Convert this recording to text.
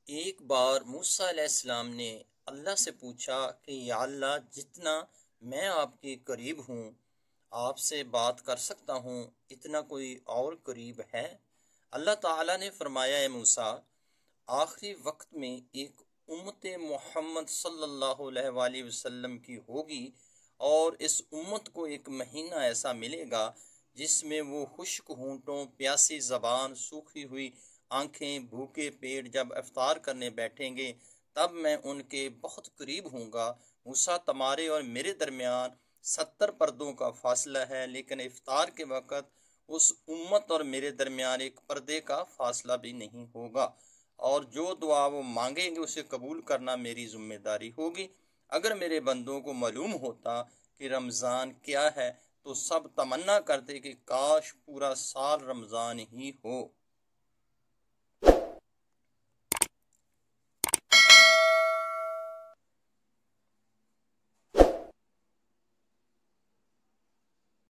ایک بار موسیٰ علیہ السلام نے اللہ سے پوچھا کہ یا اللہ، جتنا میں آپ کے قریب ہوں، آپ سے بات کر سکتا ہوں، اتنا کوئی اور قریب ہے؟ اللہ تعالیٰ نے فرمایا، اے موسیٰ، آخری وقت میں ایک امت محمد صلی اللہ علیہ وآلہ وسلم کی ہوگی، اور اس امت کو ایک مہینہ ایسا ملے گا جس میں وہ خشک ہونٹوں، پیاسی زبان، سوکھی ہوئی آنکھیں، بھوکے پیٹ جب افطار کرنے بیٹھیں گے، تب میں ان کے بہت قریب ہوں گا۔ موسیٰ، تمہارے اور میرے درمیان 70 پردوں کا فاصلہ ہے، لیکن افطار کے وقت اس امت اور میرے درمیان ایک پردے کا فاصلہ بھی نہیں ہوگا، اور جو دعا وہ مانگیں گے اسے قبول کرنا میری ذمہ داری ہوگی۔ اگر میرے بندوں کو معلوم ہوتا کہ رمضان کیا ہے تو سب تمنا کرتے کہ کاش پورا سال رمضان ہی ہو۔